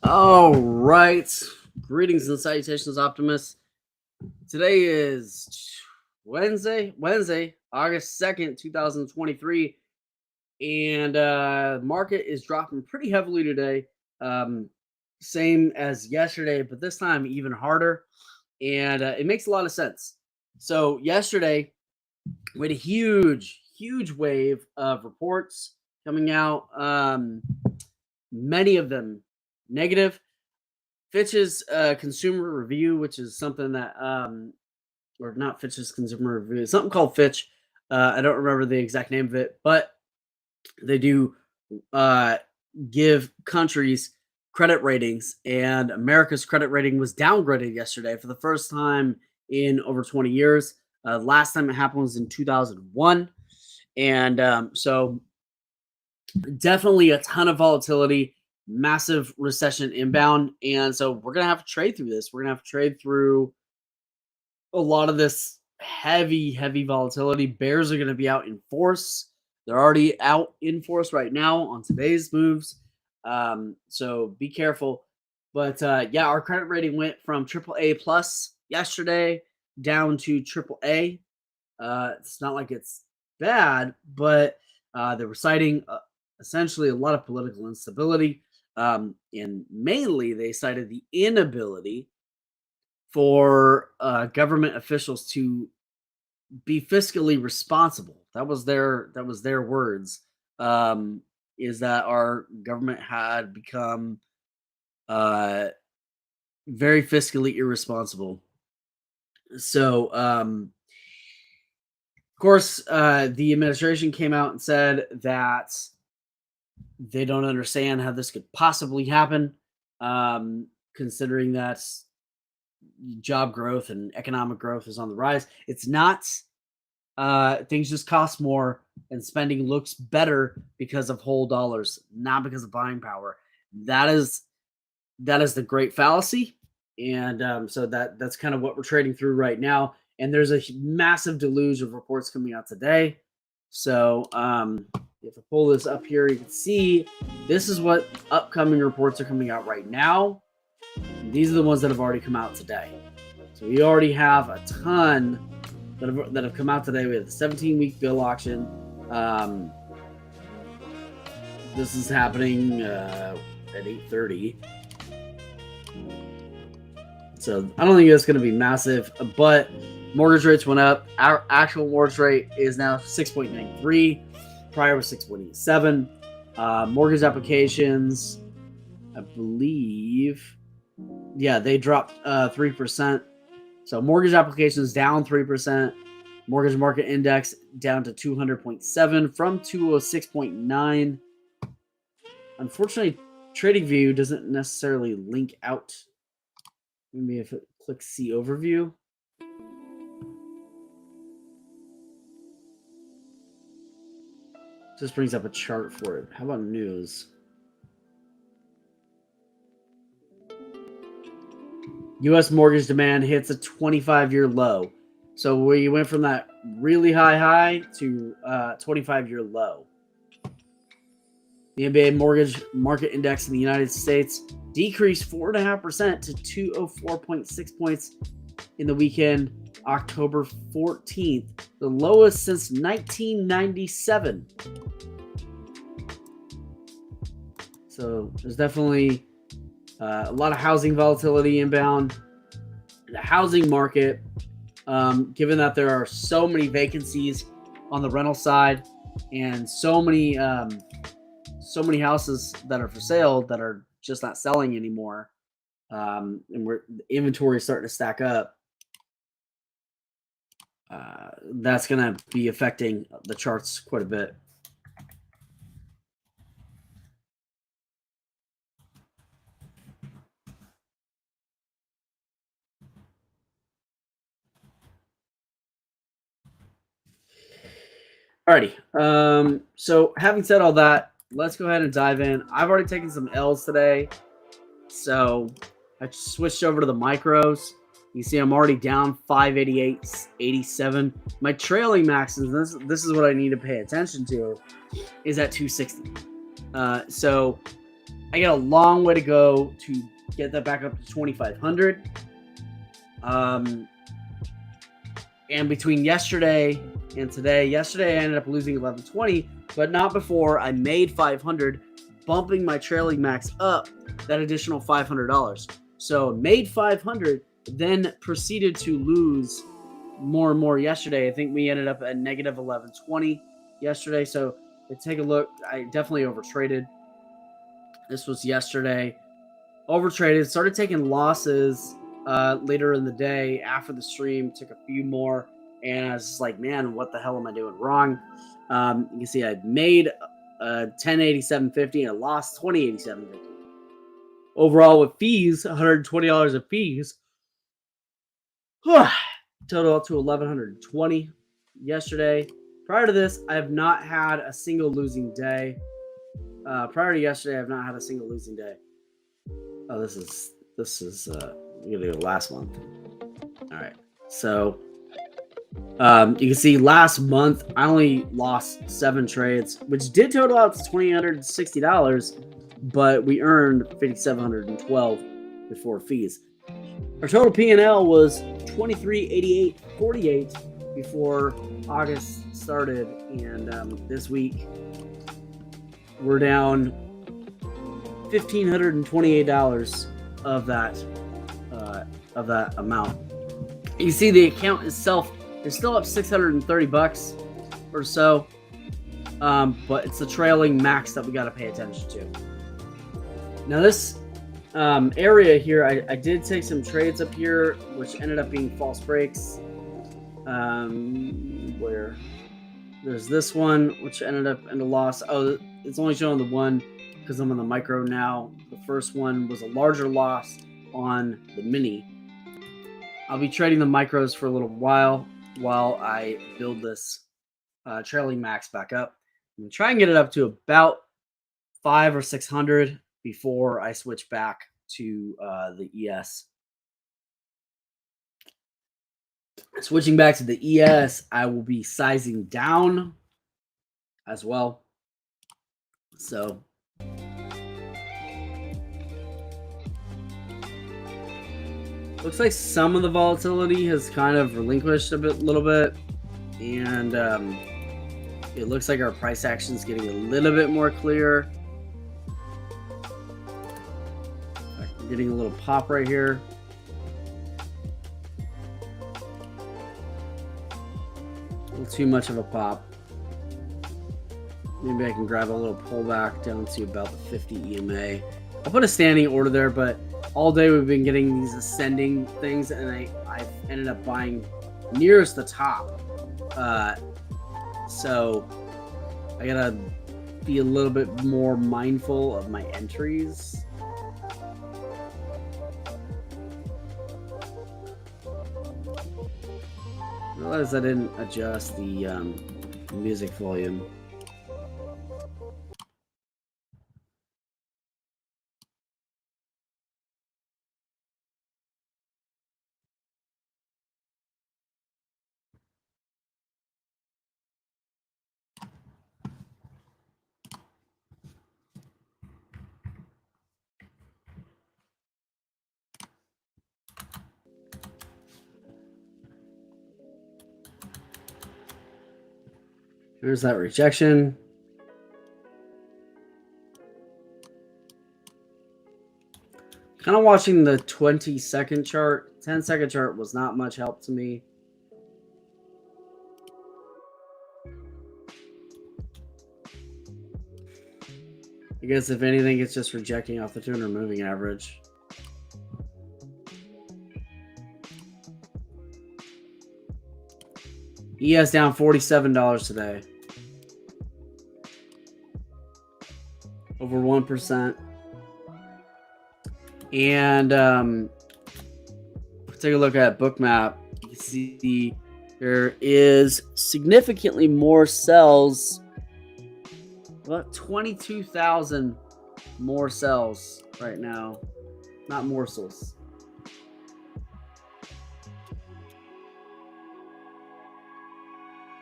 All right. Greetings and salutations, Optimus. Today is Wednesday, August 2nd, 2023. And market is dropping pretty heavily today. Um, Same as yesterday, but this time even harder. And it makes a lot of sense. So yesterday, we had a huge wave of reports coming out. Many of them negative. Fitch's consumer review, which is something that, or not Fitch's consumer review, something called Fitch. I don't remember the exact name of it, but they do uh, give countries credit ratings, and America's credit rating was downgraded yesterday for the first time in over 20 years. Last time it happened was in 2001. And so definitely a ton of volatility, massive recession inbound. And so we're going to have to trade through this. We're going to have to trade through a lot of this heavy volatility. Bears are going to be out in force. They're already out in force right now on today's moves. So be careful. But yeah, our credit rating went from AAA plus yesterday down to AAA. It's not like it's bad, but they were citing essentially a lot of political instability. And mainly they cited the inability for government officials to be fiscally responsible. That was their words. Is that our government had become very fiscally irresponsible. So of course, the administration came out and said that they don't understand how this could possibly happen, considering that job growth and economic growth is on the rise. It's not. Things just cost more, and spending looks better because of whole dollars, not because of buying power. That is the great fallacy, and so that's kind of what we're trading through right now. And there's a massive deluge of reports coming out today. So if I pull this up here, you can see this is what upcoming reports are coming out right now. And these are the ones that have already come out today. So we already have a ton that have come out today. We have the 17-week bill auction. This is happening at 8:30. So I don't think it's going to be massive, but mortgage rates went up. Our actual mortgage rate is now 6.93. Prior was 6.87. Mortgage applications, I believe, yeah, they dropped 3%. So mortgage applications down 3%. Mortgage market index down to 200.7 from 206.9. Unfortunately, TradingView doesn't necessarily link out. Maybe if it clicks see overview. Just brings up a chart for it. How about news? U.S. mortgage demand hits a 25-year low. So we went from that really high to 25-year low. The NBA mortgage market index in the United States decreased 4.5% to 204.6 points in the weekend, October 14th, the lowest since 1997. So there's definitely a lot of housing volatility inbound. The housing market, given that there are so many vacancies on the rental side and so many houses that are for sale that are just not selling anymore, and the inventory is starting to stack up, that's going to be affecting the charts quite a bit. Alrighty. So having said all that, let's go ahead and dive in. I've already taken some L's today, so I switched over to the micros. You see I'm already down 588.87. My trailing maxes, this is what I need to pay attention to, is at 260. So I got a long way to go to get that back up to 2,500. And between yesterday and today, yesterday I ended up losing 1120, but not before I made 500, bumping my trailing max up that additional $500. So made 500, then proceeded to lose more and more yesterday. I think we ended up at negative 1120 yesterday. So take a look. I definitely overtraded. This was yesterday. Overtraded, started taking losses later in the day after the stream, took a few more, and I was just like, man, what the hell am I doing wrong? You can see I made 1087.50 and I lost 2087.50. Overall, with fees, $120 of fees, total up to 1,120 yesterday. Prior to this, I have not had a single losing day. Prior to yesterday, I have not had a single losing day. Oh, this is I'm gonna do last month. All right, so you can see last month I only lost 7 trades, which did total out to $2,860, but we earned $5,712 before fees. Our total P&L was $2388.48 before August started, and this week we're down $1,528 of that amount. You see the account itself is still up $630 or so, but it's the trailing max that we got to pay attention to. Now this area here, I did take some trades up here, which ended up being false breaks. Where there's this one, which ended up in a loss. Oh, it's only showing the one because I'm on the micro now. The first one was a larger loss on the mini. I'll be trading the micros for a little while I build this trailing max back up. I'm gonna try and get it up to about 500 or 600 before I switch back to the ES. Switching back to the ES, I will be sizing down as well. So looks like some of the volatility has kind of relinquished a little bit, and it looks like our price action is getting a little bit more clear. I'm getting a little pop right here. A little too much of a pop. Maybe I can grab a little pullback down to about the 50 EMA. I'll put a standing order there, but all day we've been getting these ascending things, and I've ended up buying nearest the top. So I gotta be a little bit more mindful of my entries. I realized I didn't adjust the music volume. There's that rejection. Kind of watching the 20-second chart. 10-second chart was not much help to me. I guess if anything, it's just rejecting off the 200 moving average. ES down $47 today. Over 1%. And take a look at Bookmap. You can see there is significantly more sells. About 22,000 more sells right now. Not morsels.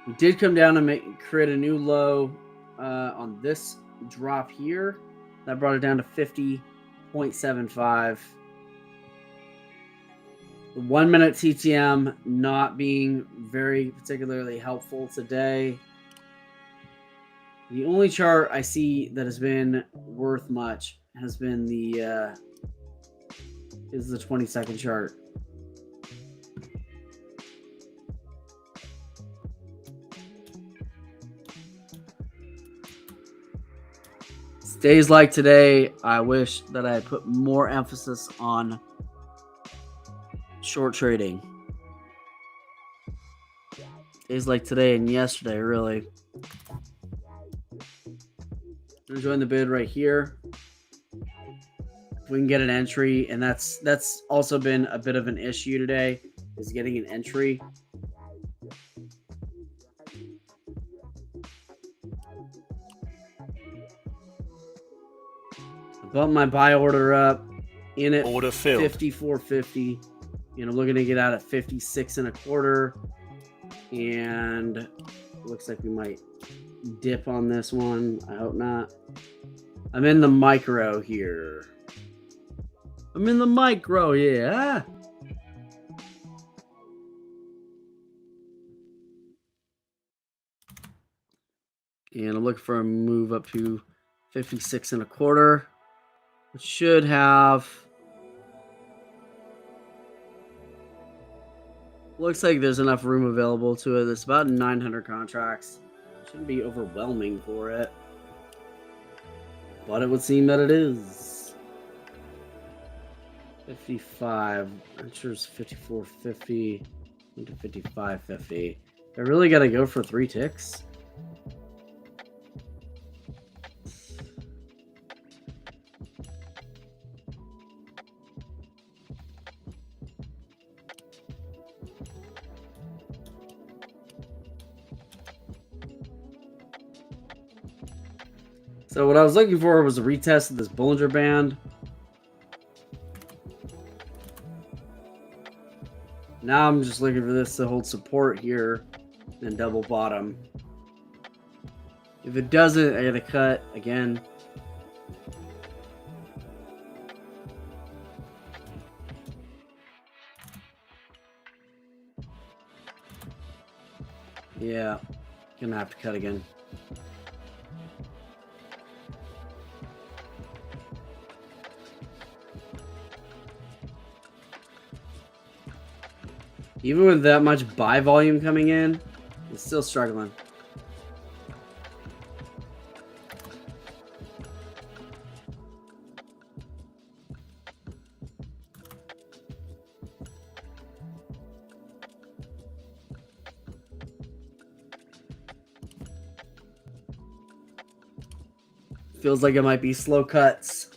We did come down and create a new low on this drop here. That brought it down to 50.75. The 1 minute TTM not being very particularly helpful today. The only chart I see that has been worth much has been the 20-second chart. Days like today, I wish that I had put more emphasis on short trading. Days like today and yesterday, really. I'm join the bid right here. If we can get an entry, and that's also been a bit of an issue today, is getting an entry. I bumped my buy order up in at Order filled. 54.50. And I'm looking to get out at 56.25. And looks like we might dip on this one. I hope not. I'm in the micro here. I'm in the micro, yeah. And I'm looking for a move up to 56.25, which should have. Looks like there's enough room available to it. It's about 900 contracts. Shouldn't be overwhelming for it, but it would seem that it is. 55. I'm sure it's 54.50 into 55.50. I really got to go for 3 ticks. So what I was looking for was a retest of this Bollinger Band. Now I'm just looking for this to hold support here and double bottom. If it doesn't, I gotta cut again. Yeah, gonna have to cut again. Even with that much buy volume coming in, it's still struggling. Feels like it might be slow cuts.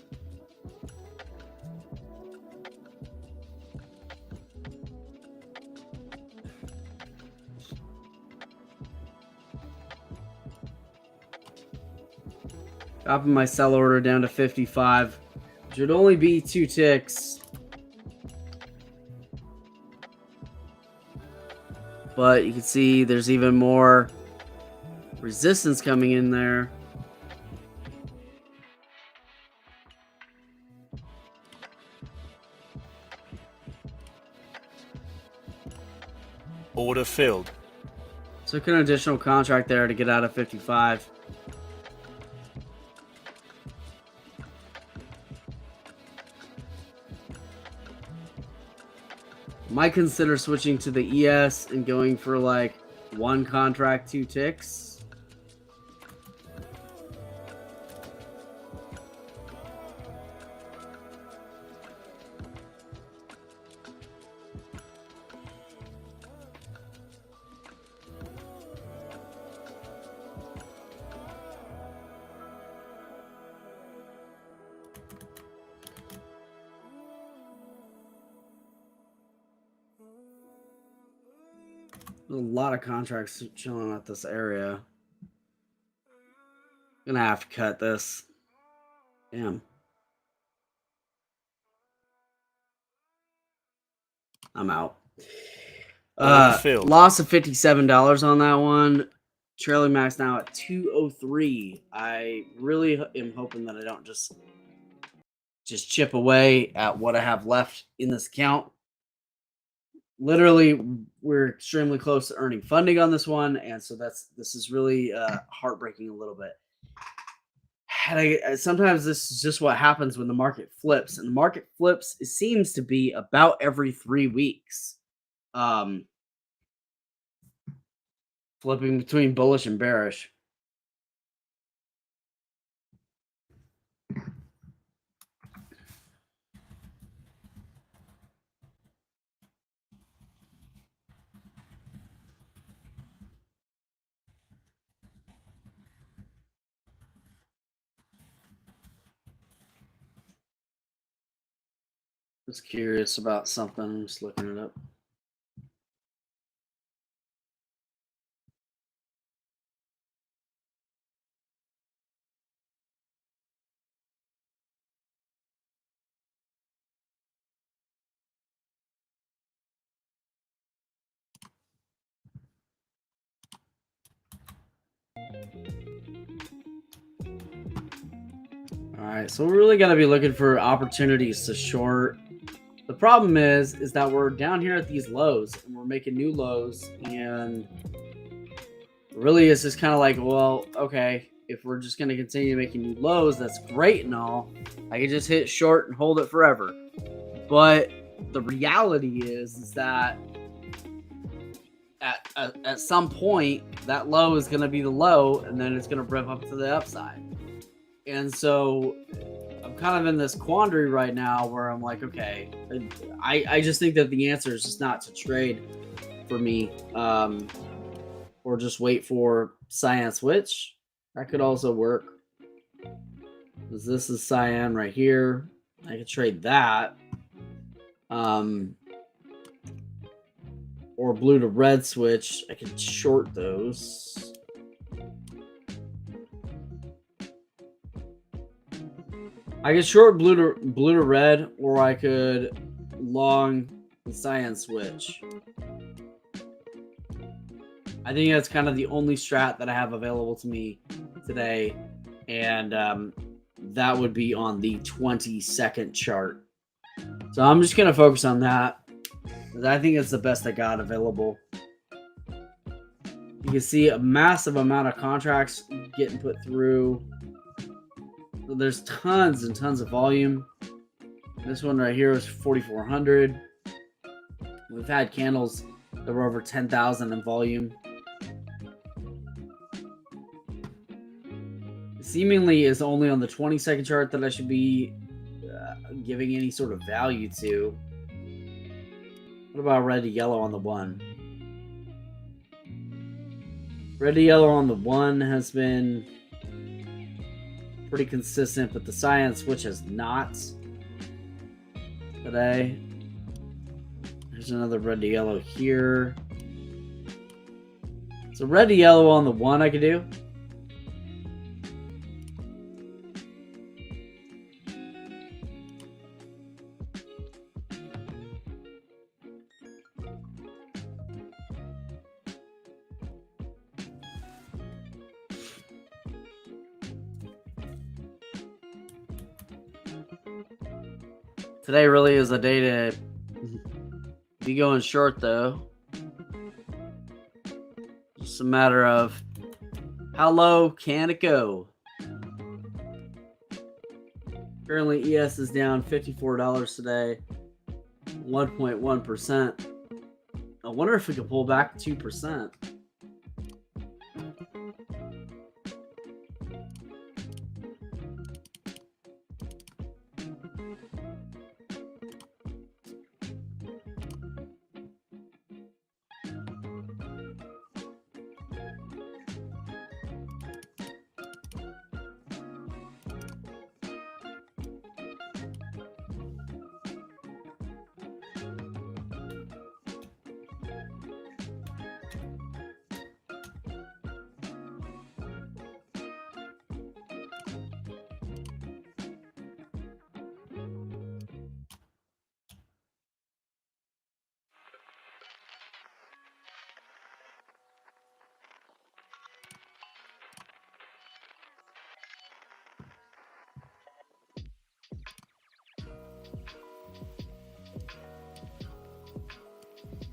Dropping my sell order down to 55. Should only be 2 ticks. But you can see there's even more resistance coming in there. Order filled. Took an additional contract there to get out of 55. Might consider switching to the ES and going for like 1 contract, 2 ticks. A lot of contracts chilling at this area. Gonna have to cut this. Damn. I'm out. Order filled. Loss of $57 on that one. Trailing max now at 203. I really am hoping that I don't just chip away at what I have left in this account. Literally, we're extremely close to earning funding on this one, and so this is really heartbreaking a little bit. And sometimes this is just what happens when the market flips, and the market flips. It seems to be about every 3 weeks, um, flipping between bullish and bearish. Just curious about something. I'm just looking it up. All right, so we're really gonna be looking for opportunities to short. The problem is that we're down here at these lows and we're making new lows, and really it's just kind of like, well, okay, if we're just gonna continue making new lows, that's great and all. I can just hit short and hold it forever. But the reality is that at some point that low is gonna be the low, and then it's gonna rev up to the upside. And so I'm kind of in this quandary right now where I'm like, okay, I just think that the answer is just not to trade for me, or just wait for cyan switch. That could also work, because this is cyan right here. I could trade that, or blue to red switch. I could short those. I could short blue to red, or I could long the cyan switch. I think that's kind of the only strat that I have available to me today, and that would be on the 20-second chart. So I'm just gonna focus on that, because I think it's the best I got available. You can see a massive amount of contracts getting put through. So there's tons and tons of volume. This one right here is 4,400. We've had candles that were over 10,000 in volume. Seemingly is only on the 20-second chart that I should be giving any sort of value to. What about red to yellow on the 1? Red to yellow on the 1 has been pretty consistent, but the cyan switch has not today. There's another red to yellow here. So red to yellow on the 1 I could do. Today really is a day to be going short, though. Just a matter of how low can it go. Currently, ES is down $54 today, 1.1%. I wonder if we could pull back 2%.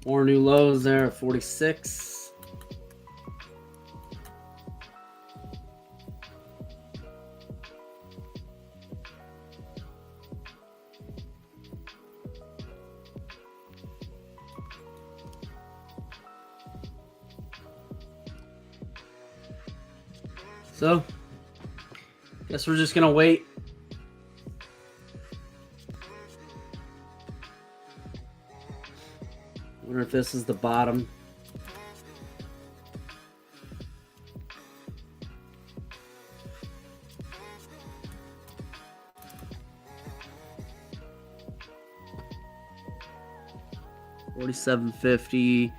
More new lows there at 46. So, guess we're just gonna wait. Wonder if this is the bottom. $47.50.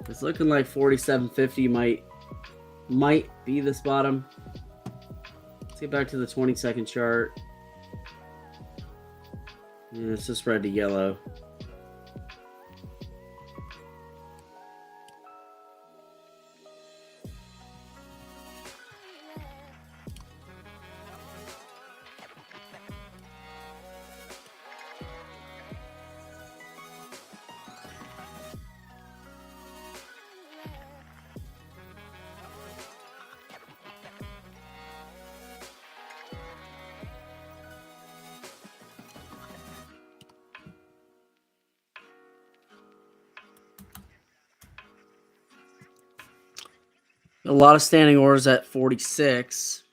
It's looking like $47.50 might be this bottom. Let's get back to the 20-second chart. Yeah, it's just red to yellow. A lot of standing orders at 46.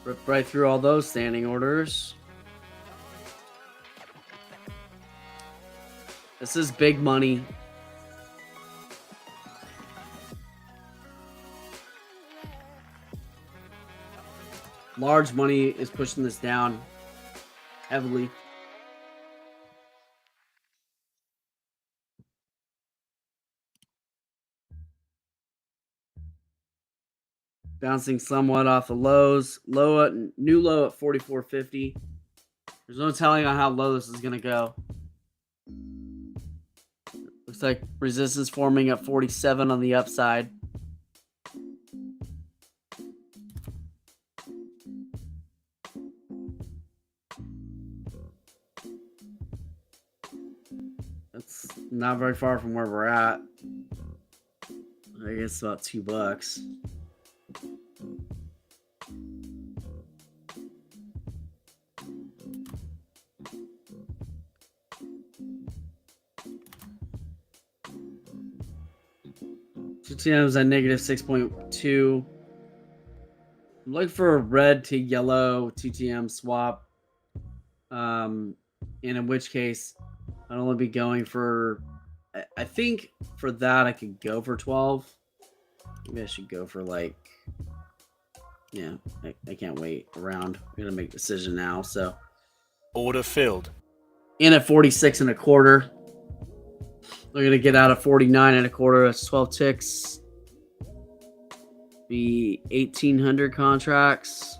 Rip right through all those standing orders. This is big money. Large money is pushing this down heavily. Bouncing somewhat off the lows. New low at 44.50. There's no telling on how low this is going to go. Looks like resistance forming at 47 on the upside. That's not very far from where we're at. I guess about $2. TTM's at negative 6.2. I'm looking for a red to yellow TTM swap. And in which case, I'd only be going for, I think for that I could go for 12. Maybe I should go for like, yeah, I can't wait around. I'm going to make a decision now. So order filled. In at 46 and a quarter. They're going to get out of 49 and a quarter. That's 12 ticks. Be 1,800 contracts.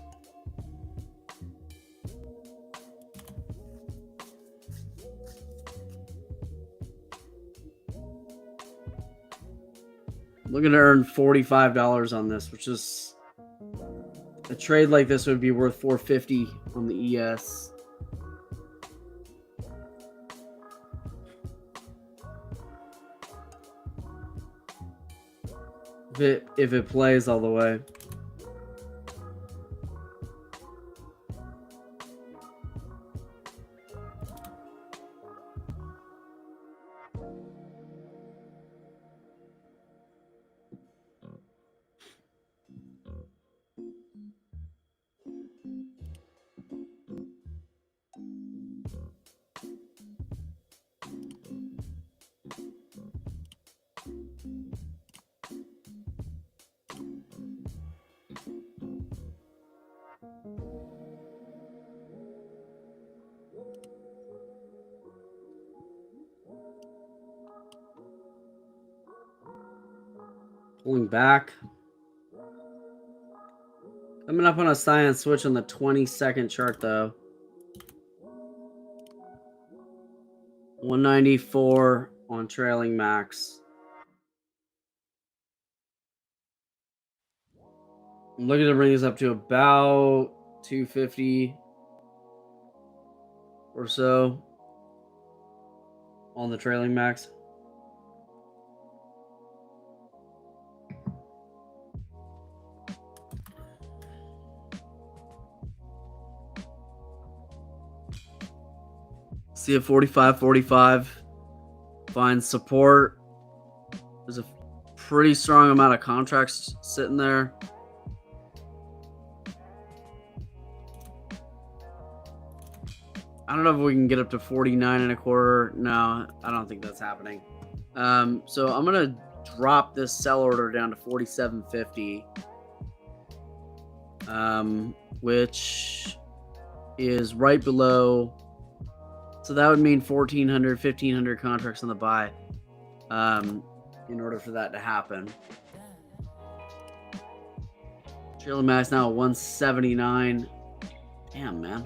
Looking to earn $45 on this, which is a trade like this would be worth $450 on the ES. If it plays all the way. Pulling back. Coming up on a cyan switch on the 20-second chart, though. 194 on trailing max. I'm looking to bring this up to about 250 or so on the trailing max. See a 45.45. Find support. There's a pretty strong amount of contracts sitting there. I don't know if we can get up to 49.25. No, I don't think that's happening. So I'm gonna drop this sell order down to 47.50, which is right below. So that would mean 1,400, 1,500 contracts on the buy, in order for that to happen. Trailing max now at 179. Damn, man.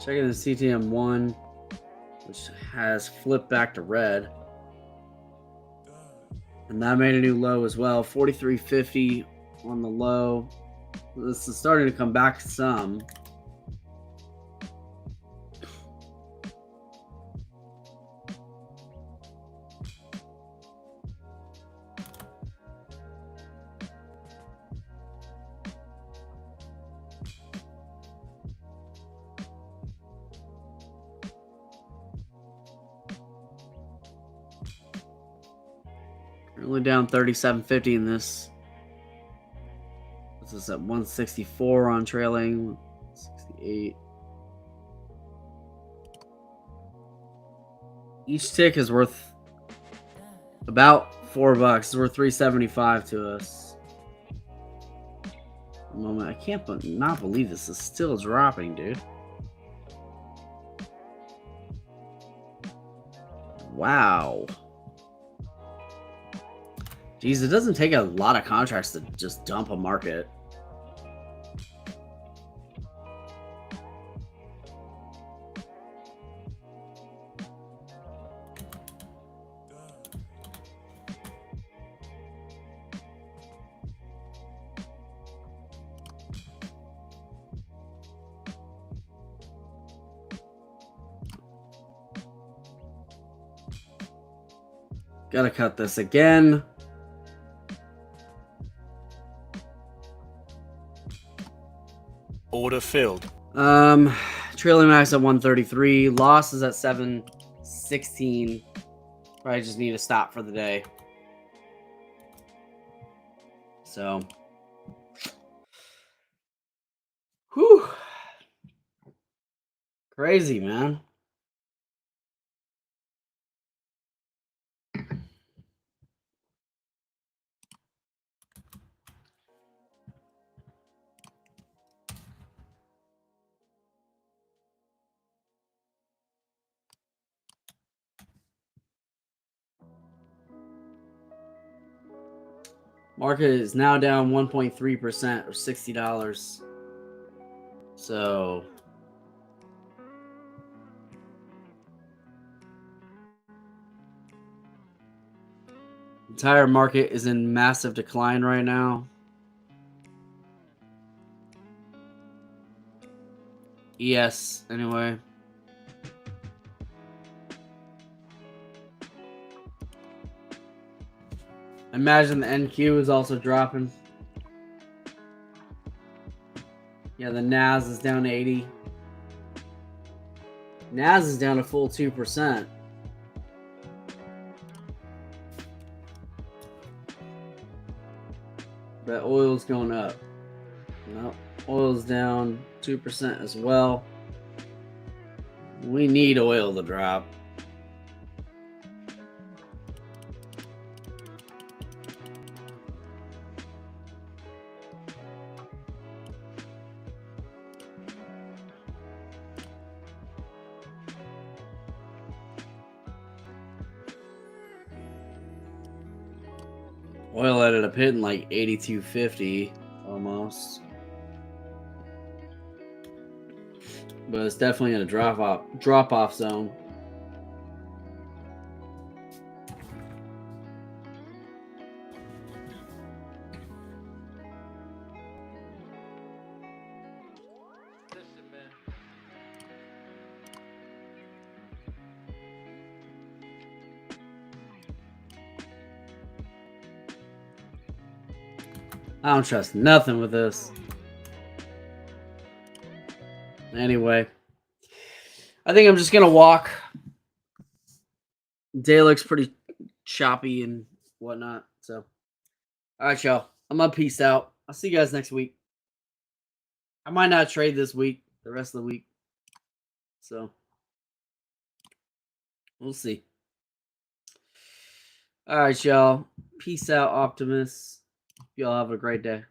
Checking the CTM1, which has flipped back to red. And that made a new low as well. 43.50 on the low. This is starting to come back some. Currently down 37.50 in this. This is at 164 on trailing. 68. Each tick is worth about $4. It's worth $3.75 to us. A moment, I can't not believe this is still dropping, dude. Wow. Geez, it doesn't take a lot of contracts to just dump a market. Gotta cut this again. Order filled. Trailing max at 133. Loss is at 716. Probably just need to stop for the day. So, whew. Crazy, man. Market is now down 1.3% or $60. So, entire market is in massive decline right now. ES, anyway. Imagine the NQ is also dropping. Yeah, the NAS is down to 80. NAS is down a full 2%. But oil's going up. No, oil's down 2% as well. We need oil to drop. Oil ended up hitting like 82.50 almost. But it's definitely in a drop off zone. I don't trust nothing with this. Anyway, I think I'm just gonna walk. Day looks pretty choppy and whatnot. So, all right, y'all. I'm gonna peace out. I'll see you guys next week. I might not trade this week, the rest of the week. So, we'll see. All right, y'all. Peace out, Optimus. Y'all have a great day.